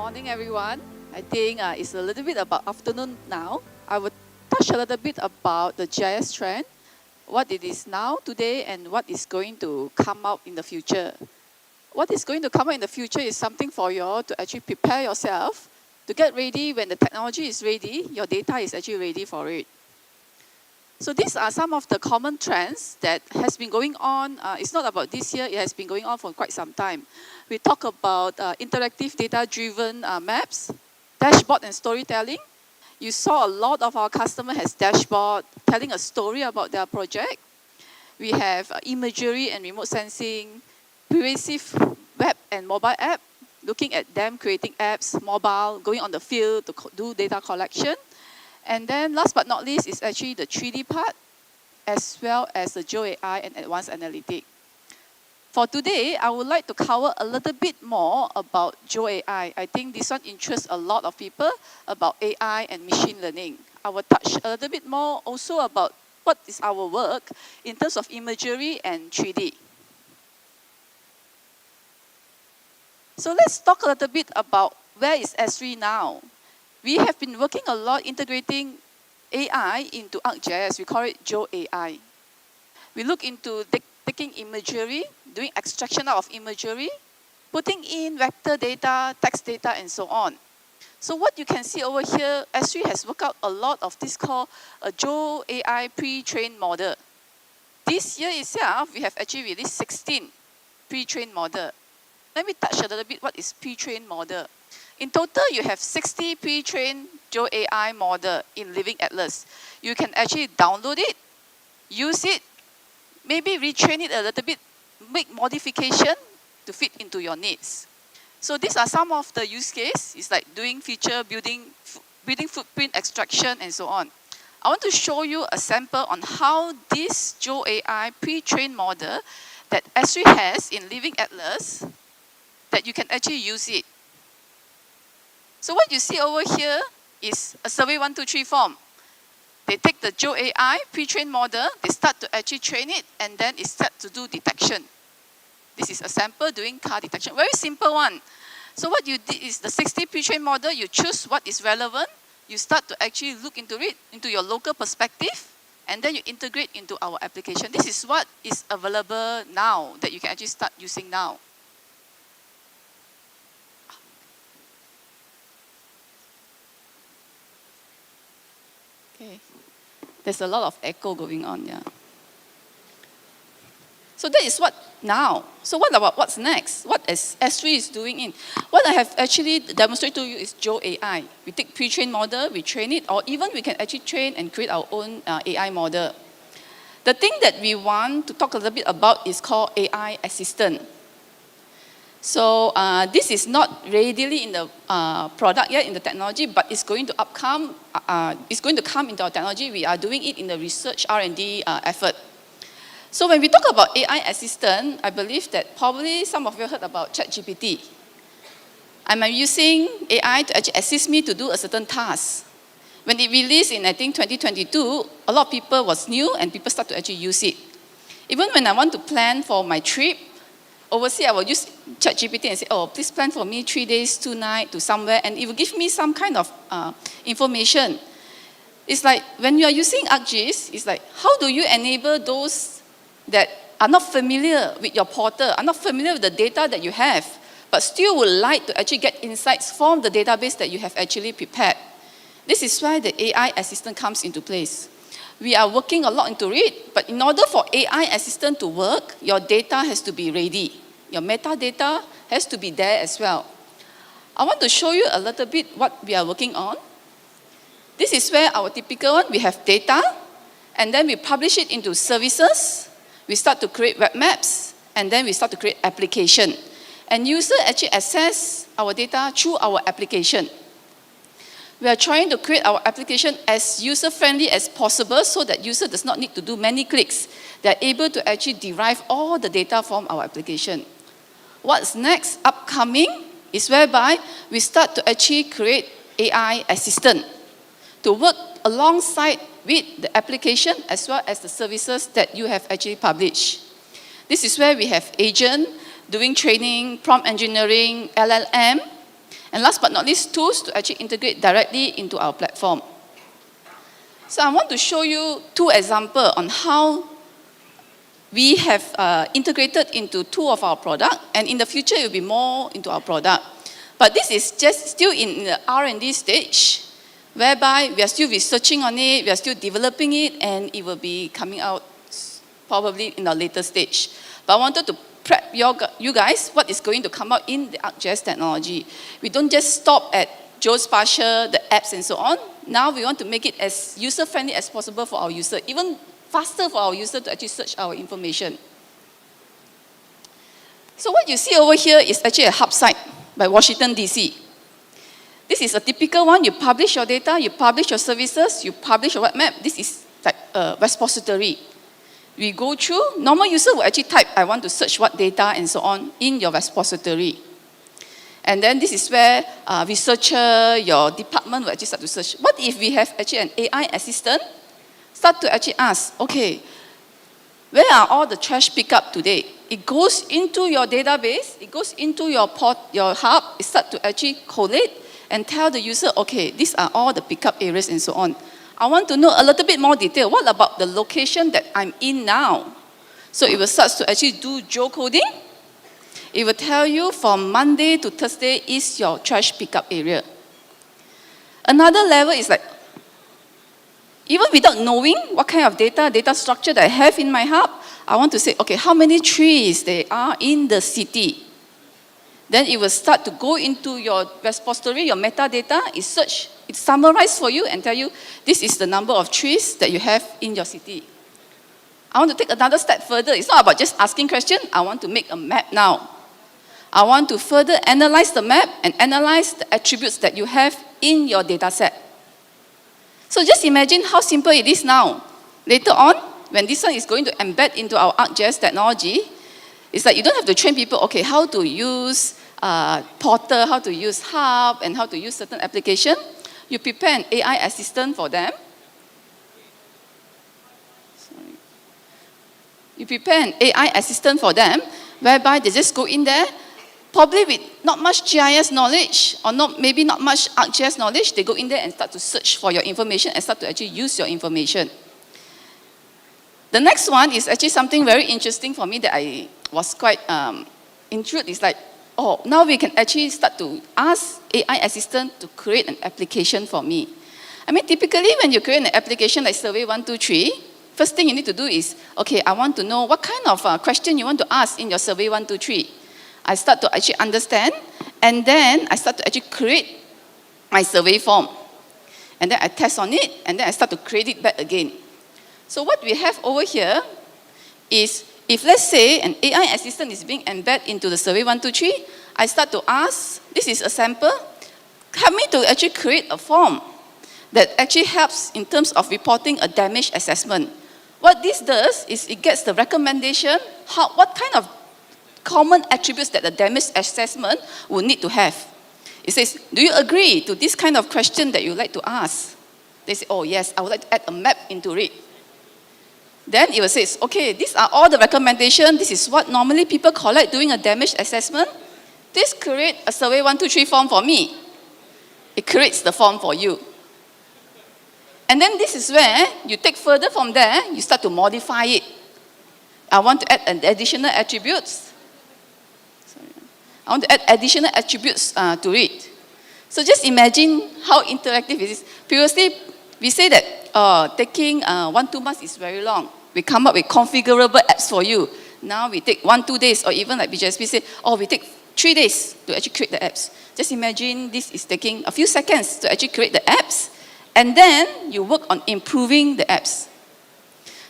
morning, everyone. I think it's a little bit about afternoon now. I would touch a little bit about the GIS trend, what it is now, today, and what is going to come out in the future. What is going to come out in the future is something for you all to actually prepare yourself to get ready when the technology is ready, your data is actually ready for it. So these are some of the common trends that has been going on. It's not about this year, it has been going on for quite some time. We talk about interactive data-driven maps, dashboard and storytelling. You saw a lot of our customers has dashboard telling a story about their project. We have imagery and remote sensing, pervasive web and mobile app, looking at them creating apps, mobile, going on the field to do data collection. And then last but not least is actually the 3D part, as well as the GeoAI and advanced analytics. For today, I would like to cover a little bit more about GeoAI. I think this one interests a lot of people about AI and machine learning. I will touch a little bit more also about what is our work in terms of imagery and 3D. So let's talk a little bit about where is Esri now. We have been working a lot integrating AI into ArcGIS. We call it GeoAI. We look into taking imagery, doing extraction out of imagery, putting in vector data, text data, and so on. So what you can see over here, Esri has worked out a lot of this called a GeoAI pre-trained model. This year itself, we have actually released 16 pre-trained model. Let me touch a little bit what is pre-trained model. In total, you have 60 pre-trained GeoAI model in Living Atlas. You can actually download it, use it, maybe retrain it a little bit, make modification to fit into your needs. So these are some of the use cases. It's like doing feature building footprint extraction, and so on. I want to show you a sample on how this GeoAI pre-trained model that Esri has in Living Atlas, that you can actually use it. So what you see over here is a survey 1, 2, 3 form. They take the GeoAI pre-trained model, they start to actually train it, and then it starts to do detection. This is a sample doing car detection. Very simple one. So what you did is the 60 pre-trained model, you choose what is relevant, you start to actually look into it, into your local perspective, and then you integrate into our application. This is what is available now that you can actually start using now. Okay. There's a lot of echo going on, yeah. So that is what now. So what about what's next? What is Esri is doing in? What I have actually demonstrated to you is GeoAI. We take pre-trained model, we train it, or even we can actually train and create our own AI model. The thing that we want to talk a little bit about is called AI assistant. So this is not readily in the product yet, in the technology, but it's going to come into our technology. We are doing it in the research R&D effort. So when we talk about AI assistant, I believe that probably some of you heard about ChatGPT. I'm using AI to actually assist me to do a certain task. When it released in, I think, 2022, a lot of people was new and people start to actually use it. Even when I want to plan for my trip, overseas, I will use ChatGPT and say, oh, please plan for me 3 days, 2 nights to somewhere, and it will give me some kind of information. It's like, when you are using ArcGIS, it's like, how do you enable those that are not familiar with your portal, are not familiar with the data that you have, but still would like to actually get insights from the database that you have actually prepared? This is why the AI assistant comes into place. We are working a lot into it, but in order for AI assistant to work, your data has to be ready. Your metadata has to be there as well. I want to show you a little bit what we are working on. This is where our typical one, we have data, and then we publish it into services. We start to create web maps, and then we start to create application. And user actually access our data through our application. We are trying to create our application as user-friendly as possible so that user does not need to do many clicks. They are able to actually derive all the data from our application. What's next, upcoming, is whereby we start to actually create AI assistant to work alongside with the application as well as the services that you have actually published. This is where we have agent doing training, prompt engineering, LLM, And last but not least, tools to actually integrate directly into our platform. So I want to show you 2 examples on how we have integrated into 2 of our products, and in the future it will be more into our product. But this is just still in the R&D stage, whereby we are still researching on it, we are still developing it, and it will be coming out probably in a later stage. But I wanted to prep you guys what is going to come out in the ArcGIS technology. We don't just stop at geospatial, the apps and so on. Now we want to make it as user-friendly as possible for our user, even faster for our user to actually search our information. So what you see over here is actually a hub site by Washington, D.C. This is a typical one. You publish your data, you publish your services, you publish your web map. This is like a repository. We go through, normal user will actually type, I want to search what data and so on in your repository. And then this is where researcher, your department will actually start to search. What if we have actually an AI assistant start to actually ask, okay, where are all the trash pickup today? It goes into your database, it goes into your hub, it starts to actually collate and tell the user, okay, these are all the pickup areas and so on. I want to know a little bit more detail. What about the location that I'm in now? So it will start to actually do geocoding. It will tell you from Monday to Thursday is your trash pickup area. Another level is like, even without knowing what kind of data structure that I have in my hub, I want to say, okay, how many trees there are in the city? Then it will start to go into your repository, your metadata, it search, it summarizes for you and tell you, this is the number of trees that you have in your city. I want to take another step further. It's not about just asking questions. I want to make a map now. I want to further analyze the map and analyze the attributes that you have in your data set. So just imagine how simple it is now. Later on, when this one is going to embed into our ArcGIS technology, it's like you don't have to train people, okay, how to use Portal, how to use Hub, and how to use certain application. You prepare an AI assistant for them. You prepare an AI assistant for them, whereby they just go in there, probably with not much GIS knowledge, or maybe not much ArcGIS knowledge, they go in there and start to search for your information and start to actually use your information. The next one is actually something very interesting for me that I was quite intrigued. It's like, oh, now we can actually start to ask AI assistant to create an application for me. I mean, typically when you create an application like Survey 123, first thing you need to do is, okay, I want to know what kind of question you want to ask in your Survey 123. I start to actually understand, and then I start to actually create my survey form. And then I test on it, and then I start to create it back again. So what we have over here is, if let's say an AI assistant is being embedded into the Survey 123, I start to ask, this is a sample, help me to actually create a form that actually helps in terms of reporting a damage assessment. What this does is it gets the recommendation, what kind of common attributes that the damage assessment will need to have. It says, do you agree to this kind of question that you like to ask? They say, oh yes, I would like to add a map into it. Then it will say, okay, these are all the recommendations. This is what normally people collect doing a damage assessment. Please create a Survey 123 form for me. It creates the form for you. And then this is where you take further from there, you start to modify it. I want to add an additional attributes. I want to add additional attributes to it. So just imagine how interactive it is. Previously, we say that taking 1-2 months is very long. We come up with configurable apps for you. Now we take 1-2 days, or even like BJSP say, oh, we take 3 days to actually create the apps. Just imagine this is taking a few seconds to actually create the apps, and then you work on improving the apps.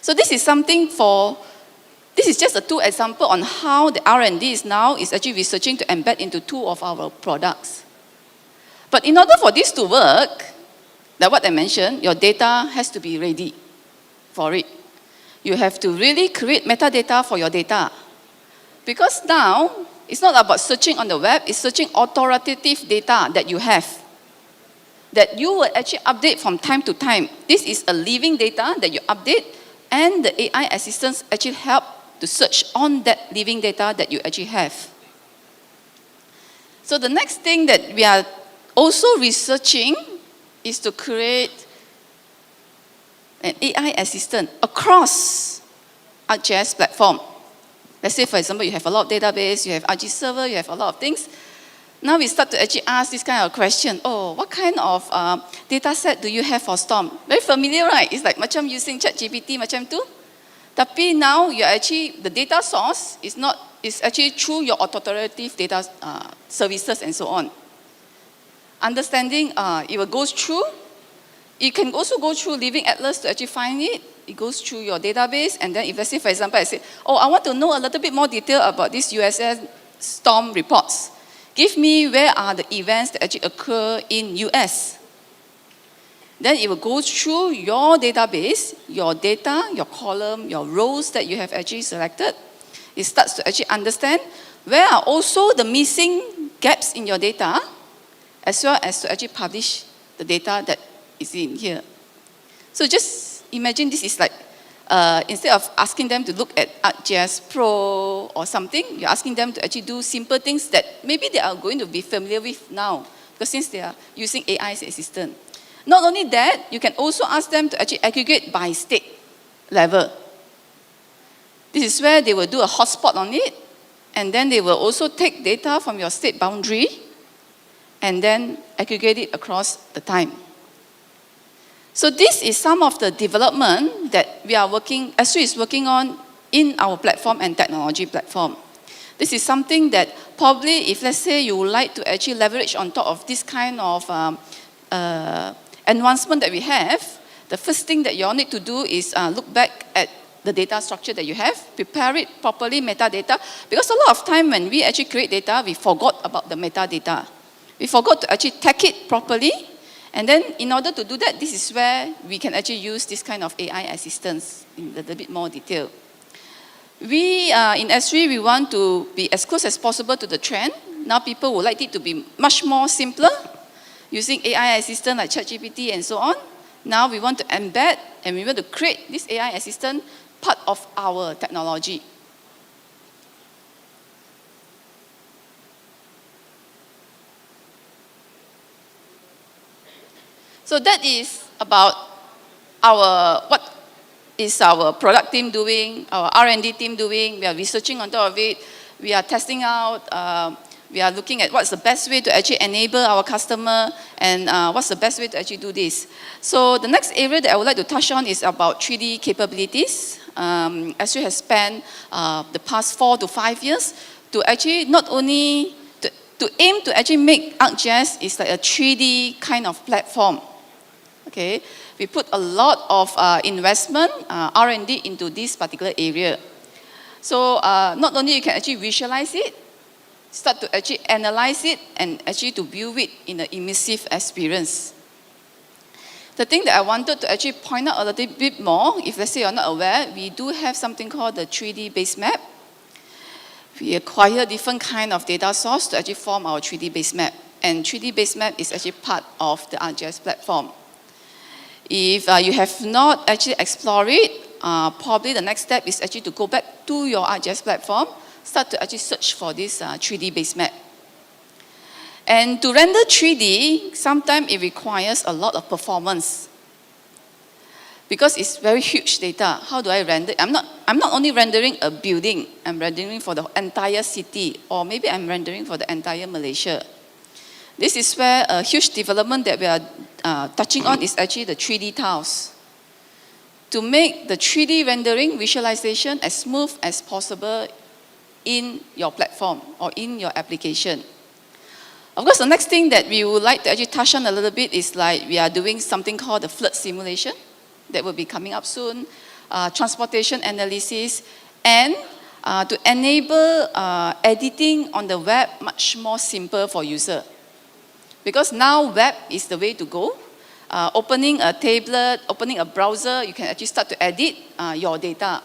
So this is something for, this is just a 2 example on how the R&D is actually researching to embed into 2 of our products. But in order for this to work, like what I mentioned, your data has to be ready for it. You have to really create metadata for your data. Because now, it's not about searching on the web, it's searching authoritative data that you have, that you will actually update from time to time. This is a living data that you update, and the AI assistants actually help to search on that living data that you actually have. So the next thing that we are also researching is to create an AI assistant across ArcGIS platform. Let's say, for example, you have a lot of database, you have ArcGIS server, you have a lot of things. Now we start to actually ask this kind of question. Oh, what kind of data set do you have for storm? Very familiar, right? It's like macam using ChatGPT macam tu. Tapi now you're actually, the data source is actually through your authoritative data services and so on. Understanding, it will go through. You can also go through Living Atlas to actually find it. It goes through your database, and then if let's say, for example, I say, oh, I want to know a little bit more detail about this USS storm reports. Give me where are the events that actually occur in US. Then it will go through your database, your data, your column, your rows that you have actually selected. It starts to actually understand where are also the missing gaps in your data, as well as to actually publish the data that is in here. So just imagine this is like, instead of asking them to look at ArcGIS Pro or something, you're asking them to actually do simple things that maybe they are going to be familiar with now, because since they are using AI as an assistant. Not only that, you can also ask them to actually aggregate by state level. This is where they will do a hotspot on it, and then they will also take data from your state boundary and then aggregate it across the time. So this is some of the development that we are working, ASTRI is working on in our platform and technology platform. This is something that probably if let's say you would like to actually leverage on top of this kind of advancement that we have, the first thing that you all need to do is look back at the data structure that you have, prepare it properly, metadata, because a lot of time when we actually create data, we forgot about the metadata. We forgot to actually tag it properly, and then in order to do that, this is where we can actually use this kind of AI assistance in a little bit more detail. We, in ASTRI, we want to be as close as possible to the trend. Now people would like it to be much more simpler, using AI assistant like ChatGPT and so on. Now we want to embed and we want to create this AI assistant part of our technology. So that is about what is our product team doing, our R&D team doing. We are researching on top of it. We are testing out. We are looking at what's the best way to actually enable our customer and what's the best way to actually do this. So the next area that I would like to touch on is about 3D capabilities. ASTRI has spent the past 4 to 5 years to actually not only to aim to actually make ArcGIS is like a 3D kind of platform. Okay, we put a lot of investment, R&D into this particular area. So not only you can actually visualize it, start to actually analyze it, and actually to view it in an immersive experience. The thing that I wanted to actually point out a little bit more, if let's say you're not aware, we do have something called the 3D base map. We acquire different kind of data source to actually form our 3D base map. And 3D base map is actually part of the ArcGIS platform. If you have not actually explored it, probably the next step is actually to go back to your ArcGIS platform, start to actually search for this 3D base map. And to render 3D, sometimes it requires a lot of performance. Because it's very huge data. How do I render? I'm not only rendering a building, I'm rendering for the entire city, or maybe I'm rendering for the entire Malaysia. This is where a huge development that we are touching on is actually the 3D tiles. To make the 3D rendering visualization as smooth as possible in your platform or in your application. Of course, the next thing that we would like to actually touch on a little bit is like we are doing something called the flood simulation that will be coming up soon, transportation analysis, and to enable editing on the web much more simple for user. Because now web is the way to go. Opening a tablet, opening a browser, you can actually start to edit your data.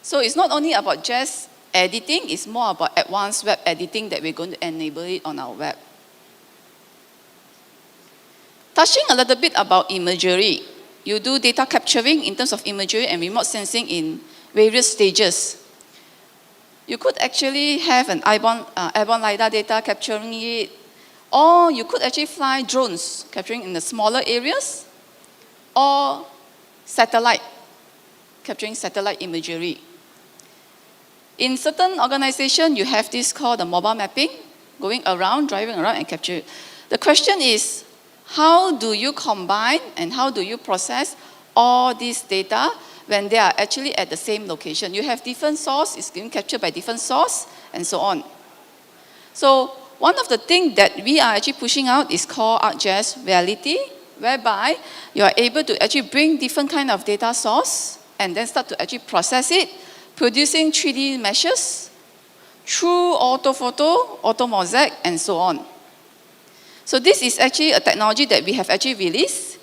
So it's not only about just editing, it's more about advanced web editing that we're going to enable it on our web. Touching a little bit about imagery. You do data capturing in terms of imagery and remote sensing in various stages. You could actually have an airborne LiDAR data capturing it, Or you could actually fly drones, capturing in the smaller areas, or satellite, capturing satellite imagery. In certain organizations, you have this called the mobile mapping, going around, driving around and capture. The question is, how do you combine and how do you process all these data when they are actually at the same location? You have different source, it's being captured by different source, and so on. So one of the things that we are actually pushing out is called ArcGIS Reality, whereby you are able to actually bring different kind of data source and then start to actually process it, producing 3D meshes through orthophoto, automosaic, and so on. So this is actually a technology that we have actually released.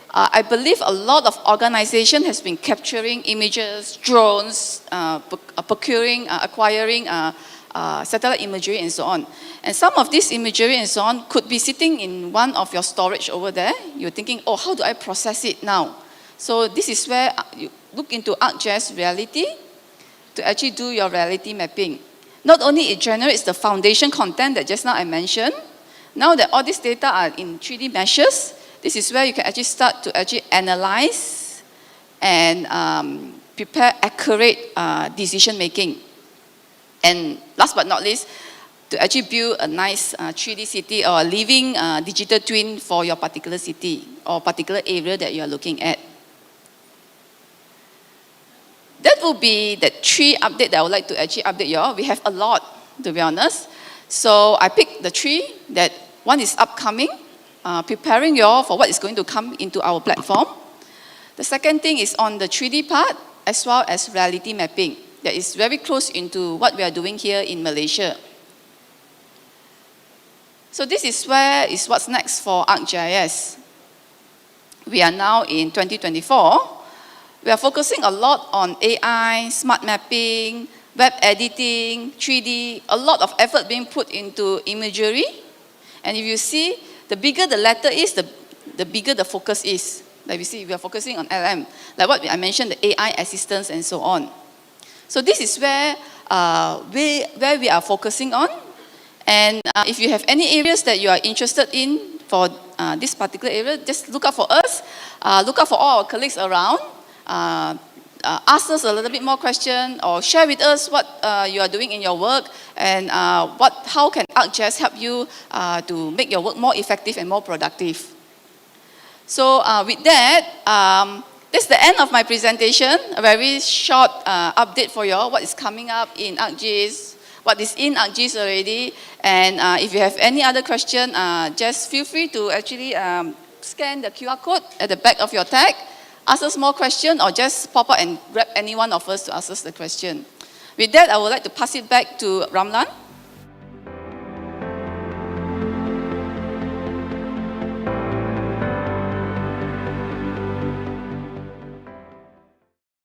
I believe a lot of organizations has been capturing images, drones, acquiring satellite imagery and so on. And some of this imagery and so on could be sitting in one of your storage over there. You're thinking, oh, how do I process it now? So this is where you look into ArcGIS Reality to actually do your reality mapping. Not only it generates the foundation content that just now I mentioned, now that all this data are in 3D meshes, this is where you can actually start to actually analyze and prepare accurate decision making. And last but not least, to actually build a nice 3D city or a living digital twin for your particular city or particular area that you are looking at. That will be the 3 updates that I would like to actually update you all. We have a lot, to be honest. So I picked the 3 that one is upcoming, preparing you all for what is going to come into our platform. The second thing is on the 3D part, as well as reality mapping. That is very close into what we are doing here in Malaysia. So this is what's next for ArcGIS. We are now in 2024. We are focusing a lot on AI, smart mapping, web editing, 3D, a lot of effort being put into imagery. And if you see, the bigger the letter is, the bigger the focus is. Like we see, we are focusing on LM. Like what I mentioned, the AI assistance and so on. So this is where we are focusing on. And if you have any areas that you are interested in for this particular area, just look out for us. Look out for all our colleagues around. Ask us a little bit more question or share with us what you are doing in your work and how can ArcGIS help you to make your work more effective and more productive. So with that, this is the end of my presentation, a very short update for you all, what is coming up in ArcGIS, what is in ArcGIS already, and if you have any other question, just feel free to actually scan the QR code at the back of your tag, ask us more questions, or just pop up and grab any one of us to ask us the question. With that, I would like to pass it back to Ramlan.